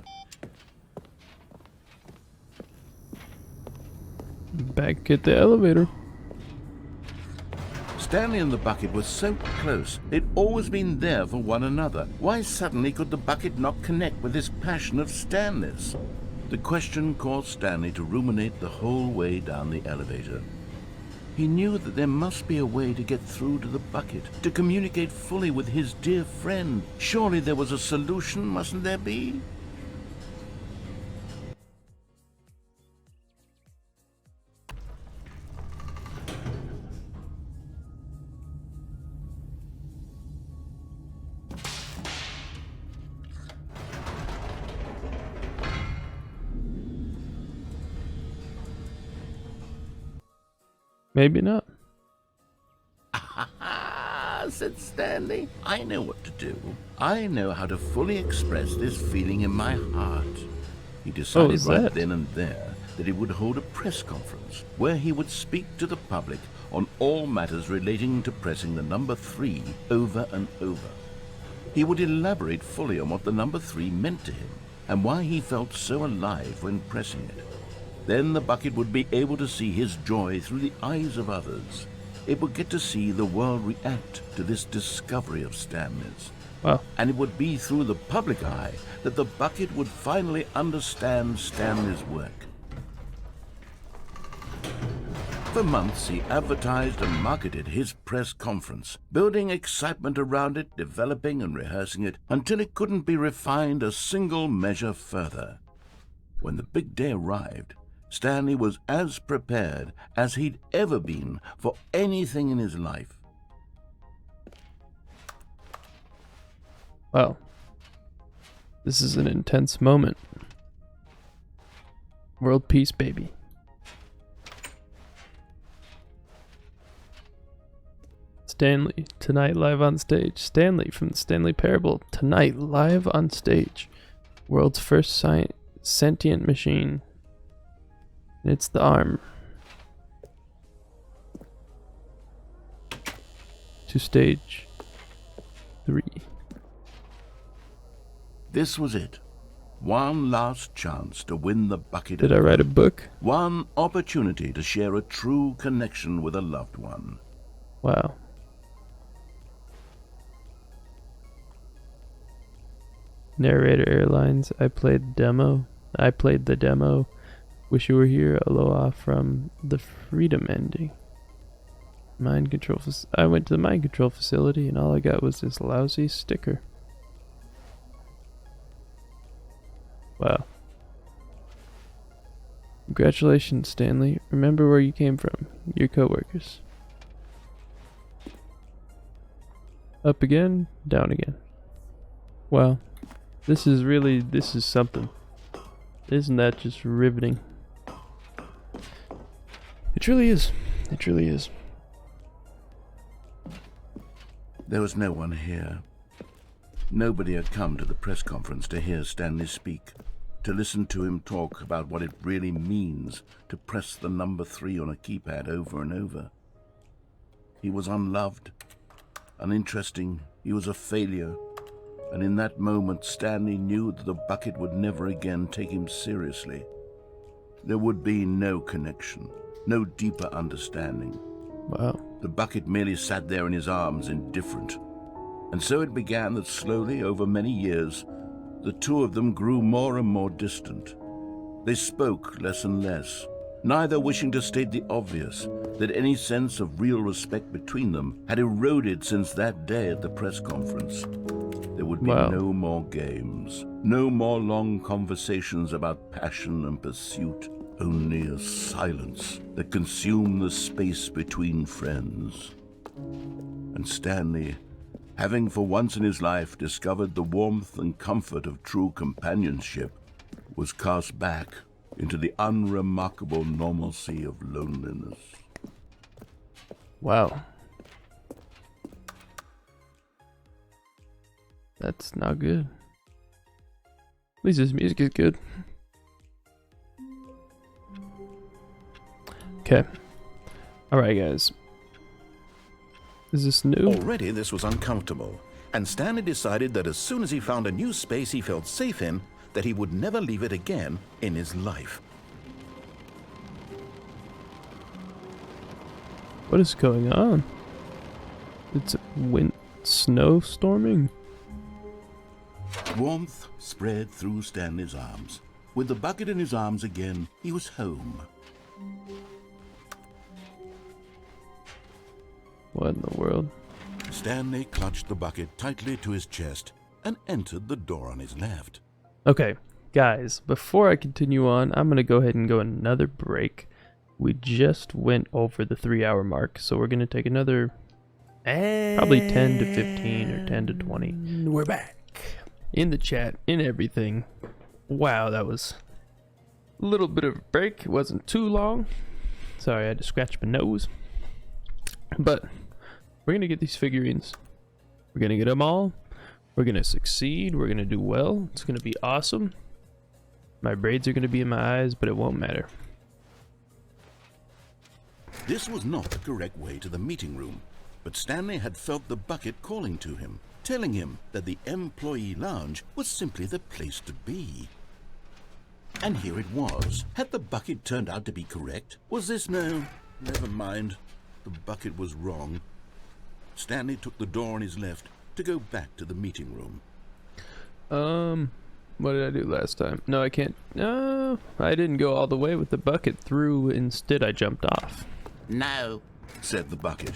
Back at the elevator. Stanley and the bucket were so close. They'd always been there for one another. Why suddenly could the bucket not connect with this passion of Stanley's? The question caused Stanley to ruminate the whole way down the elevator. He knew that there must be a way to get through to the bucket, to communicate fully with his dear friend. Surely there was a solution, mustn't there be? Maybe not. Said Stanley. I know what to do. I know how to fully express this feeling in my heart. He decided right then and there that he would hold a press conference where he would speak to the public on all matters relating to pressing the number 3 over and over. He would elaborate fully on what the number 3 meant to him and why he felt so alive when pressing it. Then the bucket would be able to see his joy through the eyes of others. It would get to see the world react to this discovery of Stanley's. Wow. And it would be through the public eye that the bucket would finally understand Stanley's work. For months, he advertised and marketed his press conference, building excitement around it, developing and rehearsing it, until it couldn't be refined a single measure further. When the big day arrived, Stanley was as prepared as he'd ever been for anything in his life. Wow. This is an intense moment. World peace, baby. Stanley, tonight live on stage. Stanley from the Stanley Parable, tonight live on stage. World's first sentient machine. It's the arm. To stage 3. This was it. One last chance to win the bucket. Did I write a book? One opportunity to share a true connection with a loved one. Wow. Narrator Airlines, I played the demo. Wish you were here. Aloha from the Freedom ending. Mind control. I went to the mind control facility and all I got was this lousy sticker. Wow. Congratulations, Stanley. Remember where you came from. Your coworkers. Up again, down again. Wow. This is something. Isn't that just riveting? It truly is. It truly is. There was no one here. Nobody had come to the press conference to hear Stanley speak, to listen to him talk about what it really means to press the number 3 on a keypad over and over. He was unloved, uninteresting, he was a failure, and in that moment Stanley knew that the bucket would never again take him seriously. There would be no connection, no deeper understanding. Wow. The bucket merely sat there in his arms, indifferent. And so it began that slowly, over many years, the two of them grew more and more distant. They spoke less and less, neither wishing to state the obvious, that any sense of real respect between them had eroded since that day at the press conference. There would be no more games, no more long conversations about passion and pursuit, only a silence that consumed the space between friends. And Stanley, having for once in his life discovered the warmth and comfort of true companionship, was cast back into the unremarkable normalcy of loneliness. Wow. That's not good. At least this music is good. Okay. Alright, guys. Is this new? Already this was uncomfortable, and Stanley decided that as soon as he found a new space he felt safe in, that he would never leave it again in his life. What is going on? It's snowstorming? Warmth spread through Stanley's arms. With the bucket in his arms again, he was home. What in the world? Stanley clutched the bucket tightly to his chest and entered the door on his left. Okay, guys, before I continue on, I'm going to go ahead and go another break. We just went over the 3-hour mark, so we're going to take another probably 10 to 15 or 10 to 20. We're back. In the chat, in everything. Wow, that was a little bit of a break. It wasn't too long. Sorry, I had to scratch my nose. But we're going to get these figurines. We're going to get them all. We're going to succeed. We're going to do well. It's going to be awesome. My braids are going to be in my eyes, but it won't matter. This was not the correct way to the meeting room, but Stanley had felt the bucket calling to him, telling him that the employee lounge was simply the place to be. And here it was. Had the bucket turned out to be correct? Was this no? Never mind. The bucket was wrong. Stanley took the door on his left to go back to the meeting room. What did I do last time? No, I can't. No, I didn't go all the way with the bucket through. Instead, I jumped off. No, said the bucket.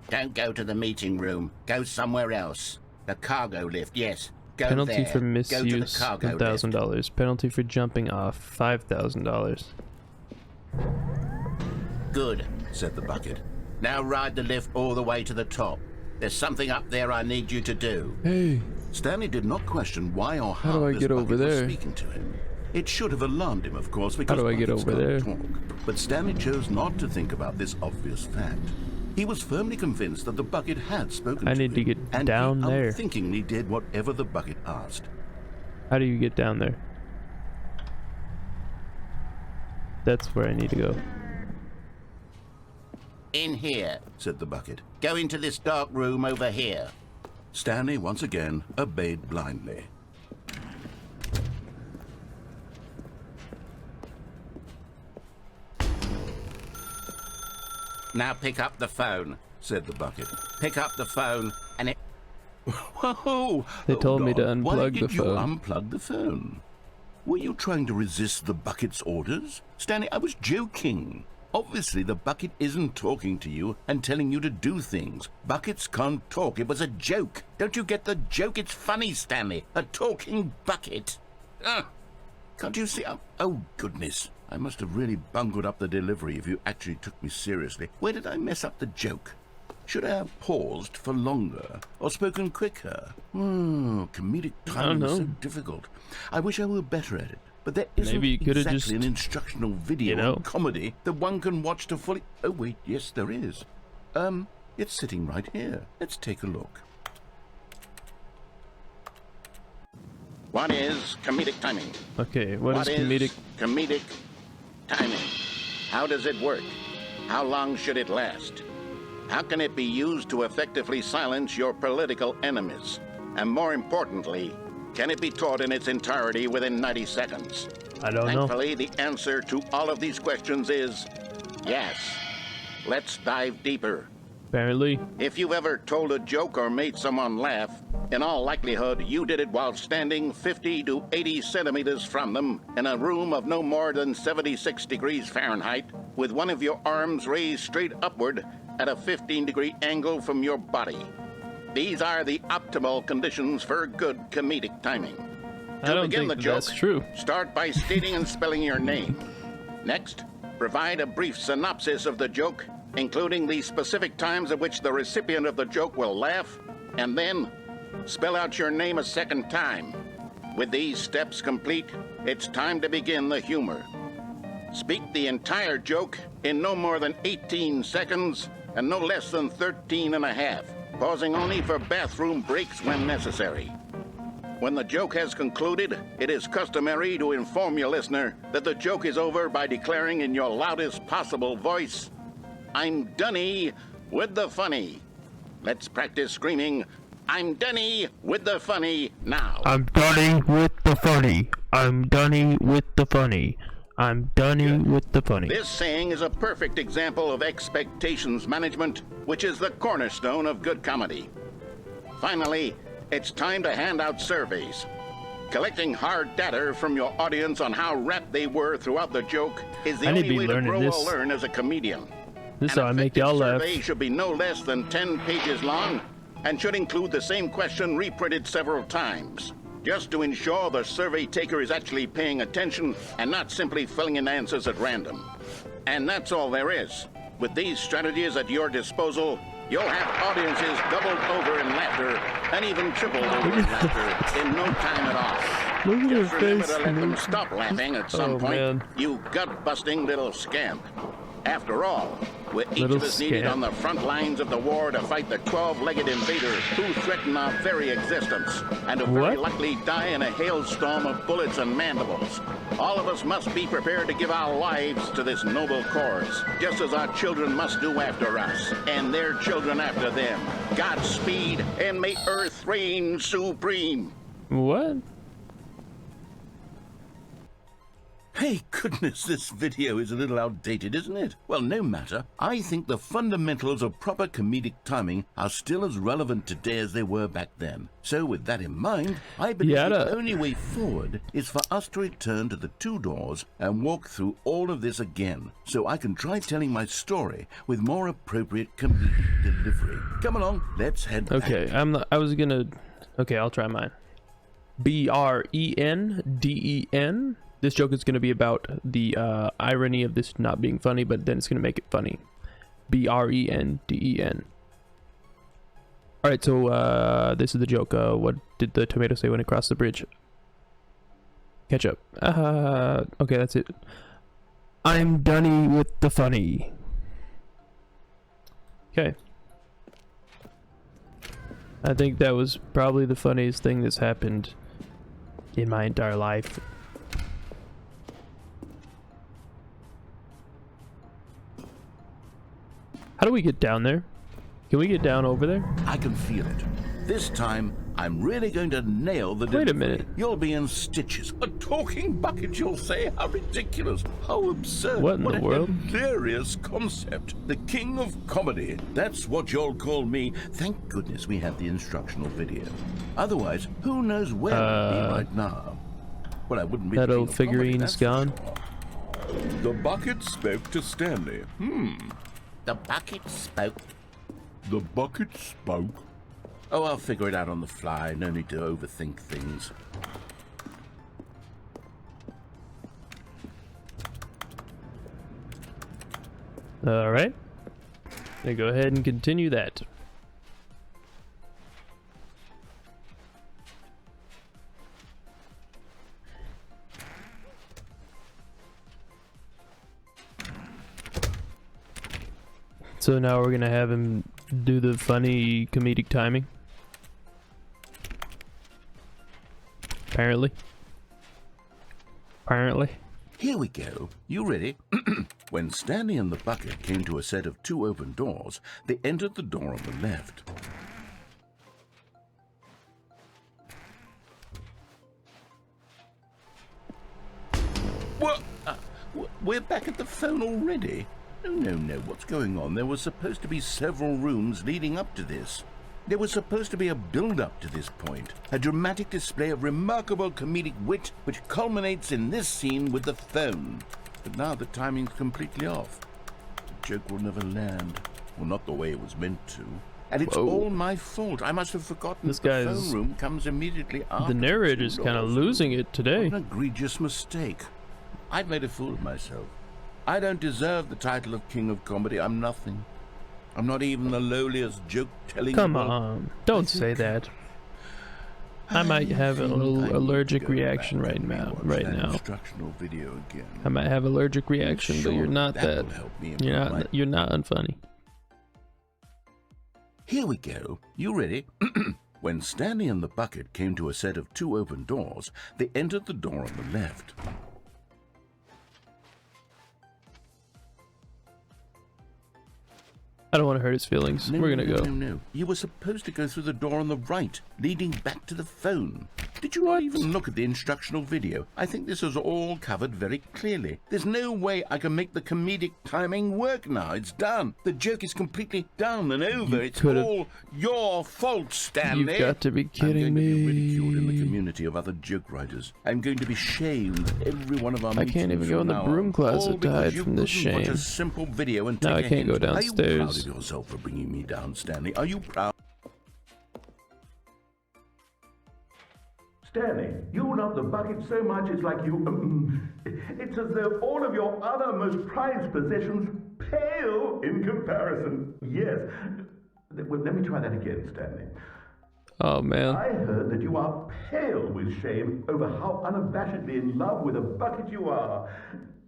Don't go to the meeting room. Go somewhere else. The cargo lift, yes. Go Penalty there. for Go to the misuse, cargo $1,000. Penalty for jumping off, $5,000. Good, said the bucket. Now ride the lift all the way to the top. There's something up there I need you to do. Hey, Stanley did not question why or how, do I this get bucket over was there? speaking to him. It should have alarmed him, of course, because do I get buckets over can't there? talk. But Stanley chose not to think about this obvious fact. He was firmly convinced that the bucket had spoken I to need him, to get and down he there. unthinkingly did whatever the bucket asked. how do you get down there? That's where I need to go. In here, said the bucket. Go into this dark room over here. Stanley once again obeyed blindly. Now pick up the phone, said the bucket. Pick up the phone and it... Whoa! They told me to Hold on. Why unplug the did you phone. unplug the phone? Were you trying to resist the bucket's orders? Stanley, I was joking. Obviously, the bucket isn't talking to you and telling you to do things. Buckets can't talk. It was a joke. Don't you get the joke? It's funny, Stanley. A talking bucket. Can't you see? Oh, goodness. I must have really bungled up the delivery if you actually took me seriously. Where did I mess up the joke? Should I have paused for longer or spoken quicker? Comedic timing is so difficult. I wish I were better at it. But there isn't Maybe you could have exactly just, an instructional video on comedy that one can watch to fully... Oh, wait, yes, there is. It's sitting right here. Let's take a look. What is comedic timing? Okay, what is comedic? Comedic timing? How does it work? How long should it last? How can it be used to effectively silence your political enemies? And more importantly, can it be taught in its entirety within 90 seconds? I don't know. Thankfully, the answer to all of these questions is yes. Let's dive deeper. Apparently. If you've ever told a joke or made someone laugh, in all likelihood, you did it while standing 50 to 80 centimeters from them in a room of no more than 76 degrees Fahrenheit, with one of your arms raised straight upward at a 15-degree angle from your body. These are the optimal conditions for good comedic timing. I don't begin think the joke, that's true. Start by stating and spelling your name. Next, provide a brief synopsis of the joke, including the specific times at which the recipient of the joke will laugh, and then spell out your name a second time. With these steps complete, it's time to begin the humor. Speak the entire joke in no more than 18 seconds, and no less than 13 and a half, pausing only for bathroom breaks when necessary. When the joke has concluded, it is customary to inform your listener that the joke is over by declaring in your loudest possible voice, "I'm Dunny with the funny." Let's practice screaming, "I'm Dunny with the funny" now. I'm Dunny with the funny. I'm Dunny with the funny. I'm Dunny with the funny. This saying is a perfect example of expectations management, which is the cornerstone of good comedy. Finally, it's time to hand out surveys. Collecting hard data from your audience on how rapt they were throughout the joke is the only way to grow or learn as a comedian. This is how I make y'all laugh. An effective survey should be no less than 10 pages long and should include the same question reprinted several times, just to ensure the survey taker is actually paying attention and not simply filling in answers at random. And that's all there is. With these strategies at your disposal, you'll have audiences doubled over in laughter and even tripled over in laughter in no time at all. Look at Just her remember face. to let them stop laughing at some point, Man. you gut-busting little scamp. After all, we're each Little of us needed scamp. on the front lines of the war to fight the 12-legged invader who threaten our very existence, and to very likely die in a hailstorm of bullets and mandibles. All of us must be prepared to give our lives to this noble cause, just as our children must do after us, and their children after them. Godspeed, and may Earth reign supreme. What? Hey, goodness, this video is a little outdated, isn't it? Well, no matter. I think the fundamentals of proper comedic timing are still as relevant today as they were back then. So with that in mind, I believe the only way forward is for us to return to the two doors and walk through all of this again, so I can try telling my story with more appropriate comedic delivery. Come along, let's head back. Okay, okay, I'll try mine. BRENDEN. This joke is going to be about the irony of this not being funny, but then it's going to make it funny. BRENDEN. Alright, so this is the joke. What did the tomato say when it crossed the bridge? Ketchup. Okay, that's it. I'm Dunny with the funny. Okay. I think that was probably the funniest thing that's happened in my entire life. How do we get down there? Can we get down over there? I can feel it. This time, I'm really going to nail the Wait a delivery. minute. You'll be in stitches. A talking bucket, you'll say? How ridiculous. How absurd. What in the world? A hilarious concept. The king of comedy. That's what you'll call me. Thank goodness we had the instructional video. Otherwise, who knows where I'd be right now. Well, I wouldn't be That the king old of comedy, figurine is that's for gone. sure. The bucket spoke to Stanley. The bucket spoke. The bucket spoke. Oh, I'll figure it out on the fly. No need to overthink things. Alright. Then go ahead and continue that. So now we're gonna have him do the funny comedic timing. Apparently. Here we go. You ready? When Stanley and the bucket came to a set of two open doors, they entered the door on the left. What? We're back at the phone already? No, what's going on? There was supposed to be several rooms leading up to this. There was supposed to be a build-up to this point, a dramatic display of remarkable comedic wit which culminates in this scene with the phone. But now the timing's completely off. The joke will never land. Well, not the way it was meant to. And it's all my fault. I must have forgotten This that the guy's- phone room comes immediately after The narrator's two kind of doors. losing it today. What an egregious mistake. I've made a fool of myself. I don't deserve the title of King of Comedy. I'm nothing. I'm not even the lowliest joke-telling. Come on, don't say that. I might have a little allergic reaction right now. Instructional video again. I might have allergic reaction, but you're not that. Will help me You're improve not. You're not unfunny. Here we go. You ready? When Stanley and the bucket came to a set of 2 open doors, they entered the door on the left. I don't want to hurt his feelings. No, We're gonna go. No. You were supposed to go through the door on the right, leading back to the phone. Did you not even look at the instructional video? I think this is all covered very clearly. There's no way I can make the comedic timing work now. It's done. The joke is completely done and over. It's all your fault, Stanley. You've got to be kidding me. I'm going to be ridiculed in the community of other joke writers. I'm going to be shamed at every one of our meetings. I can't even go in the broom closet to hide from this shame. Watch a simple video and Now I take a can't go hint. downstairs. Are you proud of yourself for bringing me down, Stanley? Are you proud? Stanley, you love the bucket so much it's like you... it's as though all of your other most prized possessions pale in comparison. Yes. Well, let me try that again, Stanley. Oh, man. I heard that you are pale with shame over how unabashedly in love with a bucket you are.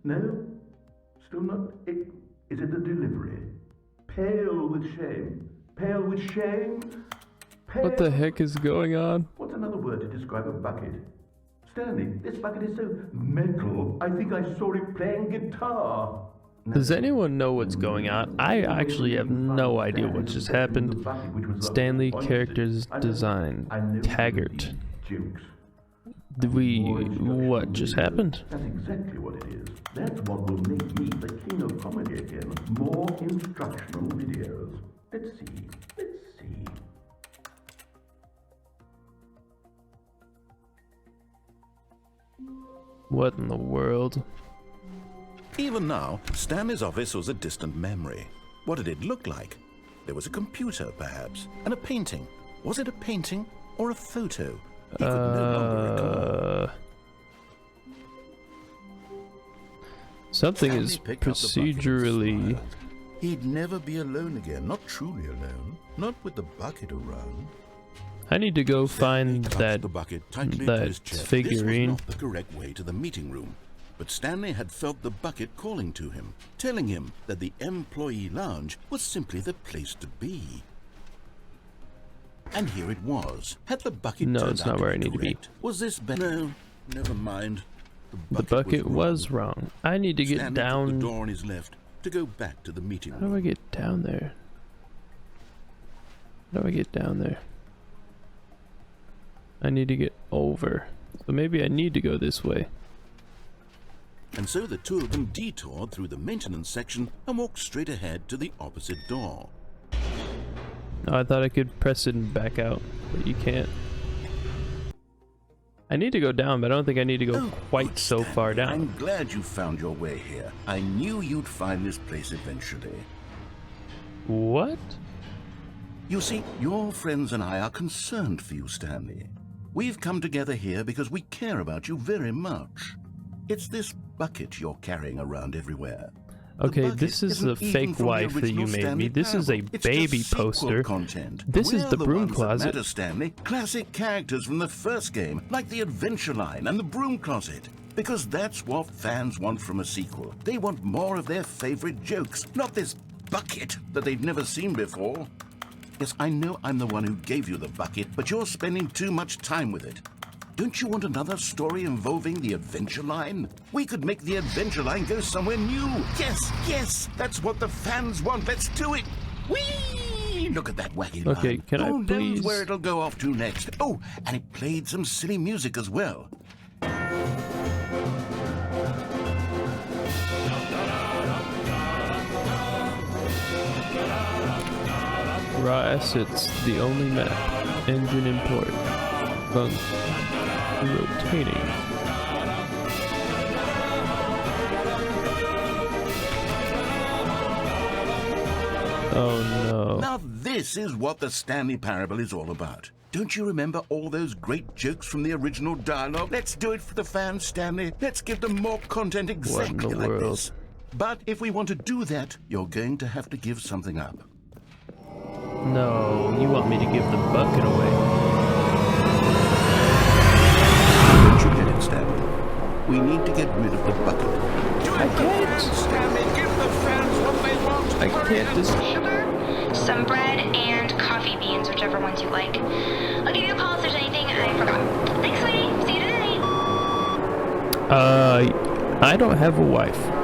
No? Still not? Is it the delivery? Pale with shame. Pale with shame? Pale. What the heck is going on? What's another word to describe a bucket? Stanley, this bucket is so metal. I think I saw it playing guitar. Does anyone know what's going on? I actually have no idea what just happened. Stanley characters design. Taggart. What just happened? That's exactly what it is. That's what will make me the king of comedy again. More instructional videos. Let's see. What in the world? Even now, Stanley's office was a distant memory. What did it look like? There was a computer, perhaps, and a painting. Was it a painting or a photo? He could no longer recall. Something Stanley is picked up the bucket and procedurally... smiled. He'd never be alone again, not truly alone, not with the bucket around. I need to go find Clutched that the bucket tightly to his chest. This was figurine. not the correct way to the meeting room, but Stanley had felt the bucket calling to him, telling him that the employee lounge was simply the place to be. And here it was. Had the bucket No, turned it's out not to where be I need to be. correct? Was this no? Never mind. The bucket was wrong. wrong. I need to get Stanley down. took the door on his left to go back to the meeting How room. do I get down there? How do I get down there? I need to get over. So maybe I need to go this way. And so the two of them detoured through the maintenance section and walked straight ahead to the opposite door. Oh, I thought I could press it and back out, but you can't. I need to go down, but I don't think I need to go quite good, so Stanley. far down. I'm glad you found your way here. I knew you'd find this place eventually. What? You see, your friends and I are concerned for you, Stanley. We've come together here because we care about you very much. It's this bucket you're carrying around everywhere. The Okay, bucket this is isn't the even fake from the wife that you original made Stanley me. This is a Parable. It's baby just sequel poster. content. This is We're the broom ones that closet. matter, Stanley. Classic characters from the first game, like the Adventure Line and the Broom Closet. Because that's what fans want from a sequel. They want more of their favorite jokes, not this bucket that they've never seen before. Yes, I know I'm the one who gave you the bucket, but you're spending too much time with it. Don't you want another story involving the Adventure Line? We could make the Adventure Line go somewhere new. Yes, that's what the fans want. Let's do it. Whee! Look at that wacky line. Okay, can I Who knows please- where it'll go off to next? Oh, and it played some silly music as well. Raw assets, the only map. Engine import. Bunk. Rotating. Oh no. Now this is what the Stanley Parable is all about. Don't you remember all those great jokes from the original dialogue? Let's do it for the fans, Stanley. Let's give them more content exactly the like world? this. But if we want to do that, you're going to have to give something up. No, you want me to give the bucket away. Don't you get it, Stanley? We need to get rid of the bucket. I can't. Stanley, give the fans what they want. I can't just... Sugar, some bread, and coffee. whichever ones you like. I'll give you a call if there's anything I forgot. Thanks, sweetie. See you tonight. I don't have a wife.